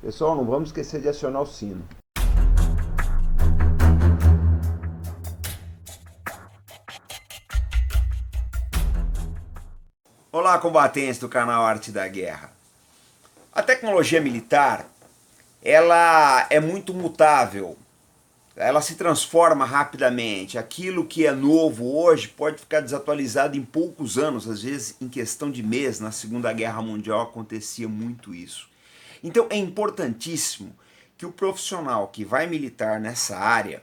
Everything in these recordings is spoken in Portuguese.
Pessoal, não vamos esquecer de acionar o sino. Olá, combatentes do canal Arte da Guerra. A tecnologia militar, ela é muito mutável. Ela se transforma rapidamente. Aquilo que é novo hoje pode ficar desatualizado em poucos anos, às vezes em questão de mês. Na Segunda Guerra Mundial acontecia muito isso. Então é importantíssimo que o profissional que vai militar nessa área,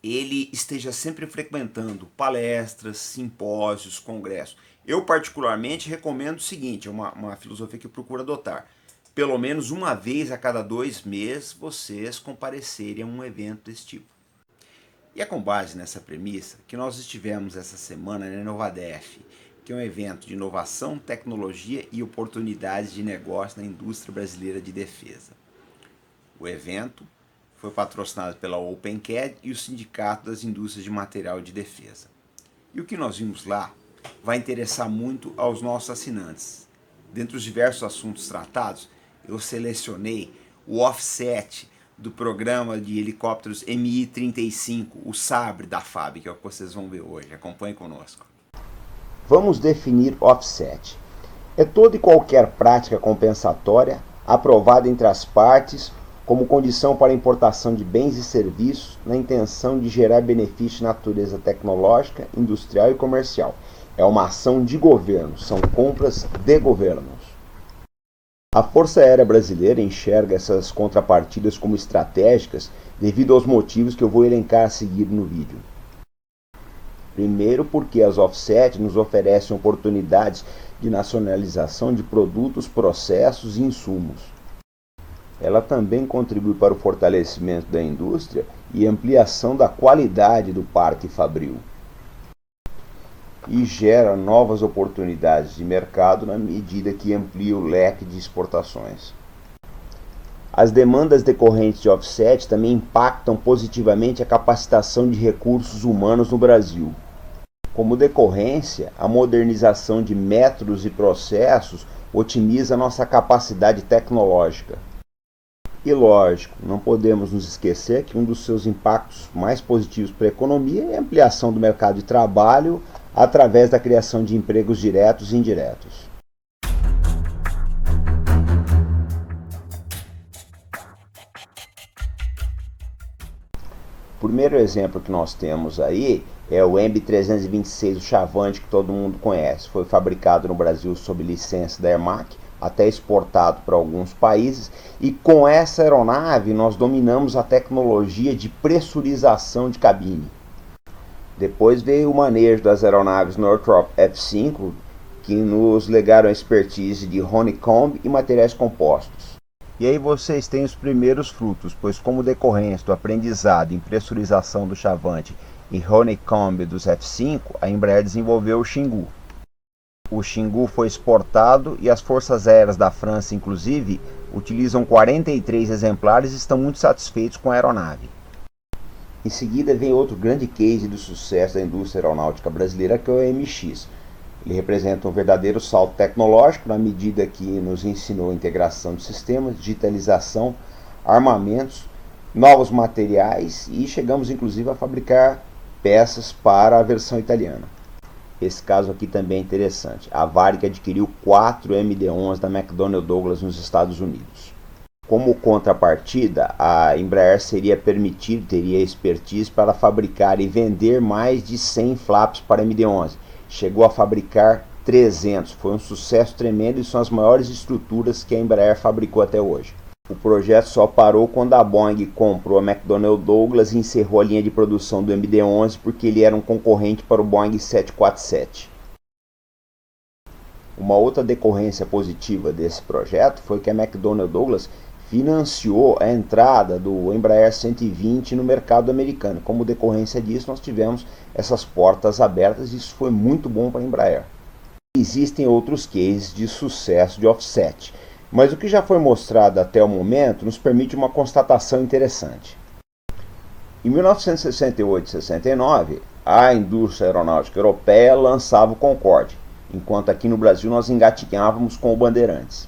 ele esteja sempre frequentando palestras, simpósios, congressos. Eu particularmente recomendo o seguinte, é uma filosofia que eu procuro adotar. Pelo menos uma vez a cada 2 meses vocês comparecerem a um evento desse tipo. E é com base nessa premissa que nós estivemos essa semana na Inovadef, que é um evento de inovação, tecnologia e oportunidades de negócio na indústria brasileira de defesa. O evento foi patrocinado pela OpenCAD e o Sindicato das Indústrias de Material de Defesa. E o que nós vimos lá vai interessar muito aos nossos assinantes. Dentre os diversos assuntos tratados, eu selecionei o offset do programa de helicópteros Mi-35, o Sabre da FAB, que é o que vocês vão ver hoje. Acompanhe conosco. Vamos definir offset. É toda e qualquer prática compensatória aprovada entre as partes como condição para a importação de bens e serviços na intenção de gerar benefício de natureza tecnológica, industrial e comercial. É uma ação de governo, são compras de governos. A Força Aérea Brasileira enxerga essas contrapartidas como estratégicas devido aos motivos que eu vou elencar a seguir no vídeo. Primeiro, porque as offset nos oferecem oportunidades de nacionalização de produtos, processos e insumos. Ela também contribui para o fortalecimento da indústria e ampliação da qualidade do parque fabril. E gera novas oportunidades de mercado na medida que amplia o leque de exportações. As demandas decorrentes de offset também impactam positivamente a capacitação de recursos humanos no Brasil. Como decorrência, a modernização de métodos e processos otimiza nossa capacidade tecnológica. E lógico, não podemos nos esquecer que um dos seus impactos mais positivos para a economia é a ampliação do mercado de trabalho através da criação de empregos diretos e indiretos. O primeiro exemplo que nós temos aí é o MB-326, o Chavante, que todo mundo conhece. Foi fabricado no Brasil sob licença da Ermac, até exportado para alguns países, e com essa aeronave nós dominamos a tecnologia de pressurização de cabine. Depois veio o manejo das aeronaves Northrop F-5, que nos legaram a expertise de honeycomb e materiais compostos. E aí vocês têm os primeiros frutos, pois como decorrência do aprendizado em pressurização do Chavante e honeycomb dos F-5, a Embraer desenvolveu o Xingu. O Xingu foi exportado e as forças aéreas da França, inclusive, utilizam 43 exemplares e estão muito satisfeitos com a aeronave. Em seguida vem outro grande case do sucesso da indústria aeronáutica brasileira, que é o MX. Ele representa um verdadeiro salto tecnológico na medida que nos ensinou integração de sistemas, digitalização, armamentos, novos materiais e chegamos inclusive a fabricar peças para a versão italiana. Esse caso aqui também é interessante. A Varig adquiriu 4 MD-11 da McDonnell Douglas nos Estados Unidos. Como contrapartida, a Embraer teria expertise para fabricar e vender mais de 100 flaps para MD-11. Chegou a fabricar 300. Foi um sucesso tremendo e são as maiores estruturas que a Embraer fabricou até hoje. O projeto só parou quando a Boeing comprou a McDonnell Douglas e encerrou a linha de produção do MD-11 porque ele era um concorrente para o Boeing 747. Uma outra decorrência positiva desse projeto foi que a McDonnell Douglas financiou a entrada do Embraer 120 no mercado americano. Como decorrência disso, nós tivemos essas portas abertas e isso foi muito bom para a Embraer. Existem outros cases de sucesso de offset, mas o que já foi mostrado até o momento nos permite uma constatação interessante. Em 1968 e 69, a indústria aeronáutica europeia lançava o Concorde, enquanto aqui no Brasil nós engatinhávamos com o Bandeirantes.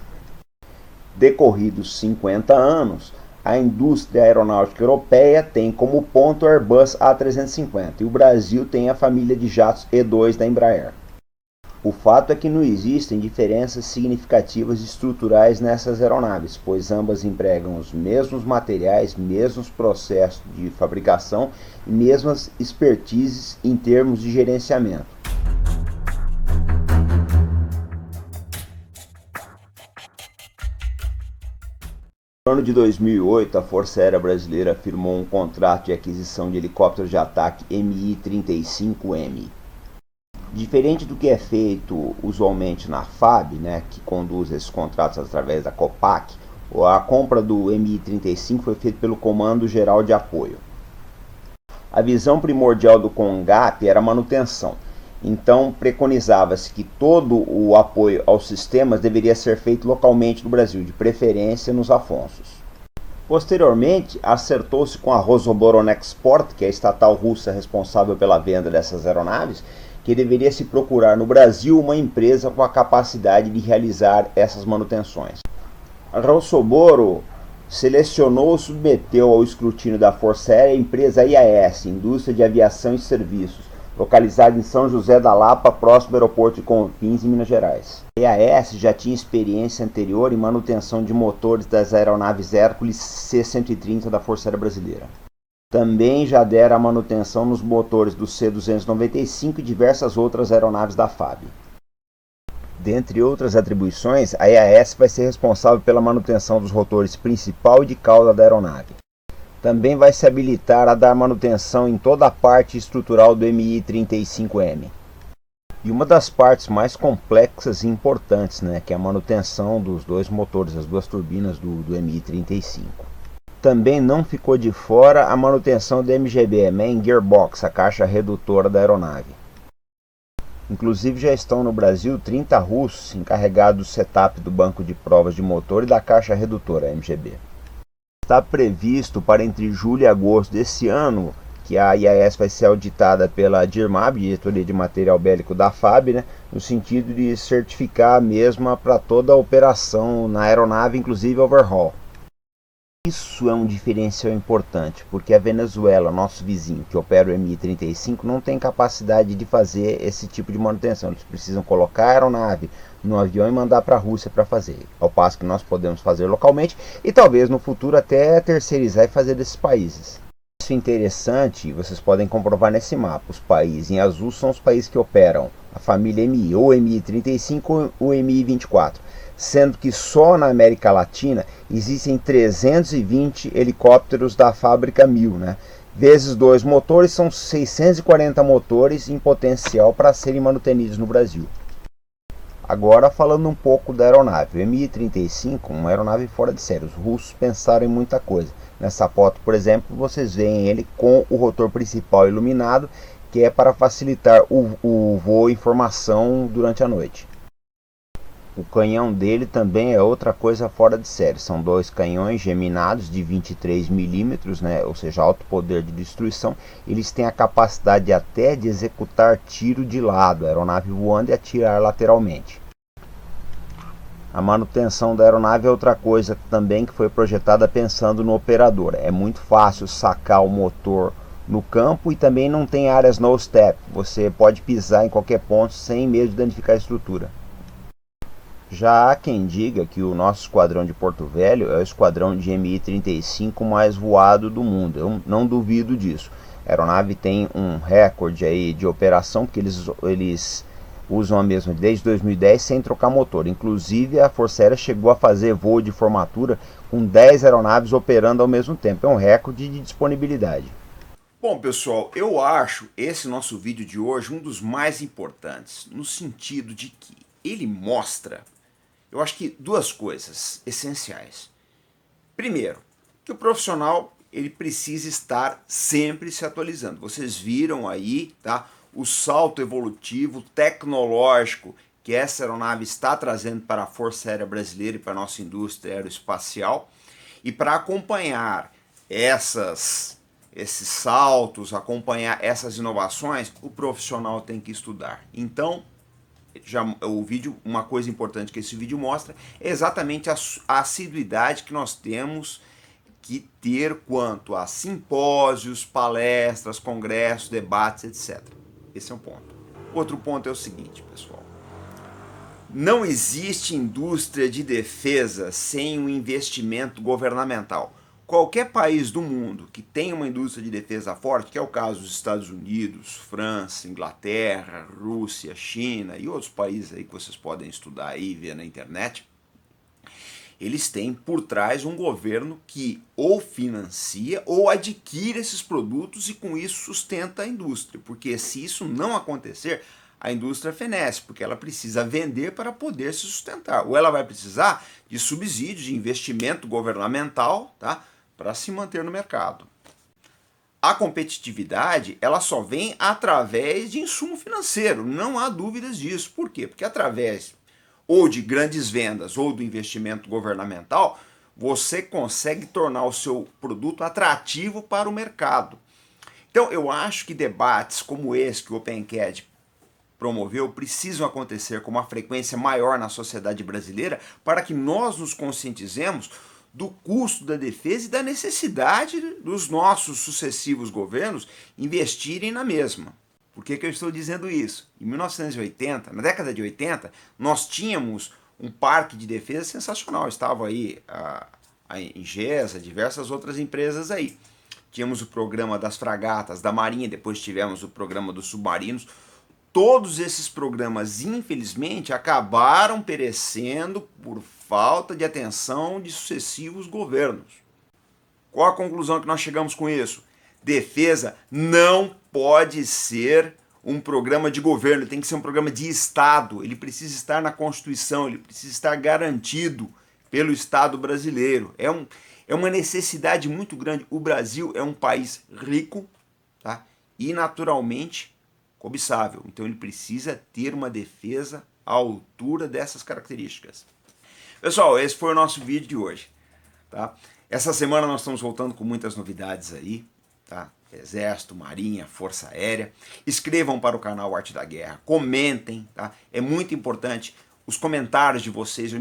Decorridos 50 anos, a indústria aeronáutica europeia tem como ponto o Airbus A350 e o Brasil tem a família de jatos E2 da Embraer. O fato é que não existem diferenças significativas estruturais nessas aeronaves, pois ambas empregam os mesmos materiais, mesmos processos de fabricação e mesmas expertises em termos de gerenciamento. No ano de 2008, a Força Aérea Brasileira firmou um contrato de aquisição de helicópteros de ataque Mi-35M. Diferente do que é feito usualmente na FAB, né, que conduz esses contratos através da COPAC, a compra do Mi-35 foi feita pelo Comando Geral de Apoio. A visão primordial do CONGAP era a manutenção, então preconizava-se que todo o apoio aos sistemas deveria ser feito localmente no Brasil, de preferência nos Afonsos. Posteriormente, acertou-se com a Rosoboronexport, que é a estatal russa responsável pela venda dessas aeronaves, que deveria se procurar no Brasil uma empresa com a capacidade de realizar essas manutenções. A Rosoboro selecionou e submeteu ao escrutínio da Força Aérea a empresa IAS, Indústria de Aviação e Serviços, localizada em São José da Lapa, próximo ao aeroporto de Confins, em Minas Gerais. A IAS já tinha experiência anterior em manutenção de motores das aeronaves Hércules C-130 da Força Aérea Brasileira. Também já dera a manutenção nos motores do C-295 e diversas outras aeronaves da FAB. Dentre outras atribuições, a IAS vai ser responsável pela manutenção dos rotores principal e de cauda da aeronave. Também vai se habilitar a dar manutenção em toda a parte estrutural do Mi-35M. E uma das partes mais complexas e importantes, que é a manutenção dos dois motores, as duas turbinas do Mi-35. Também não ficou de fora a manutenção do MGB, Main Gearbox, a caixa redutora da aeronave. Inclusive já estão no Brasil 30 russos encarregados do setup do banco de provas de motor e da caixa redutora, MGB. Está previsto para entre julho e agosto desse ano que a IAS vai ser auditada pela DIRMAB, Diretoria de Material Bélico da FAB, no sentido de certificar a mesma para toda a operação na aeronave, inclusive overhaul. Isso é um diferencial importante, porque a Venezuela, nosso vizinho, que opera o Mi-35, não tem capacidade de fazer esse tipo de manutenção. Eles precisam colocar a aeronave no avião e mandar para a Rússia para fazer, ao passo que nós podemos fazer localmente e talvez no futuro até terceirizar e fazer desses países. Isso é interessante, vocês podem comprovar nesse mapa. Os países em azul são os países que operam a família Mi, ou Mi-35 ou Mi-24. Sendo que só na América Latina existem 320 helicópteros da fábrica 1000, vezes 2 motores, são 640 motores em potencial para serem manutenidos no Brasil. Agora falando um pouco da aeronave, o Mi-35 é uma aeronave fora de série, os russos pensaram em muita coisa. Nessa foto, por exemplo, vocês veem ele com o rotor principal iluminado, que é para facilitar o voo e formação durante a noite. O canhão dele também é outra coisa fora de série. São dois canhões geminados de 23 milímetros, ou seja, alto poder de destruição. Eles têm a capacidade até de executar tiro de lado, a aeronave voando e atirar lateralmente. A manutenção da aeronave é outra coisa também que foi projetada pensando no operador. É muito fácil sacar o motor no campo e também não tem áreas no step. Você pode pisar em qualquer ponto sem medo de danificar a estrutura. Já há quem diga que o nosso esquadrão de Porto Velho é o esquadrão de Mi-35 mais voado do mundo. Eu não duvido disso. A aeronave tem um recorde aí de operação, porque eles usam a mesma desde 2010 sem trocar motor. Inclusive a Força Aérea chegou a fazer voo de formatura com 10 aeronaves operando ao mesmo tempo. É um recorde de disponibilidade. Bom, pessoal, eu acho esse nosso vídeo de hoje um dos mais importantes, no sentido de que ele mostra, eu acho que duas coisas essenciais. Primeiro, que o profissional ele precisa estar sempre se atualizando. Vocês viram aí, o salto evolutivo, tecnológico que essa aeronave está trazendo para a Força Aérea Brasileira e para a nossa indústria aeroespacial. E para acompanhar esses saltos, acompanhar essas inovações, o profissional tem que estudar. Então, o vídeo, uma coisa importante que esse vídeo mostra é exatamente a assiduidade que nós temos que ter quanto a simpósios, palestras, congressos, debates, etc. Esse é um ponto. Outro ponto é o seguinte, pessoal. Não existe indústria de defesa sem um investimento governamental. Qualquer país do mundo que tenha uma indústria de defesa forte, que é o caso dos Estados Unidos, França, Inglaterra, Rússia, China e outros países aí que vocês podem estudar aí e ver na internet, eles têm por trás um governo que ou financia ou adquire esses produtos e com isso sustenta a indústria. Porque se isso não acontecer, a indústria fenece, porque ela precisa vender para poder se sustentar. Ou ela vai precisar de subsídios, de investimento governamental, tá, para se manter no mercado. A competitividade, ela só vem através de insumo financeiro, não há dúvidas disso. Por quê? Porque através ou de grandes vendas ou do investimento governamental, você consegue tornar o seu produto atrativo para o mercado. Então eu acho que debates como esse que o OpenCAD promoveu precisam acontecer com uma frequência maior na sociedade brasileira para que nós nos conscientizemos do custo da defesa e da necessidade dos nossos sucessivos governos investirem na mesma. Por que eu estou dizendo isso? Em 1980, na década de 80, nós tínhamos um parque de defesa sensacional. Estava aí a Ingesa, diversas outras empresas aí. Tínhamos o programa das fragatas, da Marinha, depois tivemos o programa dos submarinos. Todos esses programas, infelizmente, acabaram perecendo por falta de atenção de sucessivos governos. Qual a conclusão que nós chegamos com isso? Defesa não pode ser um programa de governo, tem que ser um programa de Estado. Ele precisa estar na Constituição, ele precisa estar garantido pelo Estado brasileiro. É uma necessidade muito grande. O Brasil é um país rico, tá? E naturalmente cobiçável. Então ele precisa ter uma defesa à altura dessas características. Pessoal, esse foi o nosso vídeo de hoje. Tá? Essa semana nós estamos voltando com muitas novidades aí, tá? Exército, Marinha, Força Aérea. Escrevam para o canal Arte da Guerra, comentem, tá? É muito importante os comentários de vocês, eu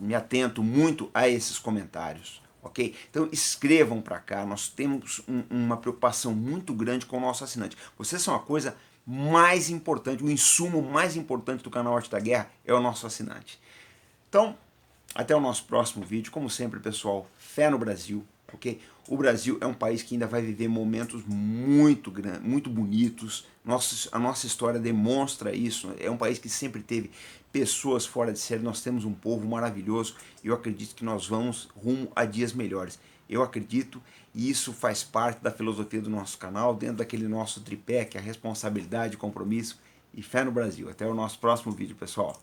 me atento muito a esses comentários, ok? Então escrevam para cá, nós temos uma preocupação muito grande com o nosso assinante. Vocês são a coisa mais importante, o insumo mais importante do canal Arte da Guerra é o nosso assinante. Então, até o nosso próximo vídeo. Como sempre, pessoal, fé no Brasil, ok? O Brasil é um país que ainda vai viver momentos muito grandes, muito bonitos. A nossa história demonstra isso. É um país que sempre teve pessoas fora de série. Nós temos um povo maravilhoso e eu acredito que nós vamos rumo a dias melhores. Eu acredito e isso faz parte da filosofia do nosso canal, dentro daquele nosso tripé, que é a responsabilidade, compromisso e fé no Brasil. Até o nosso próximo vídeo, pessoal.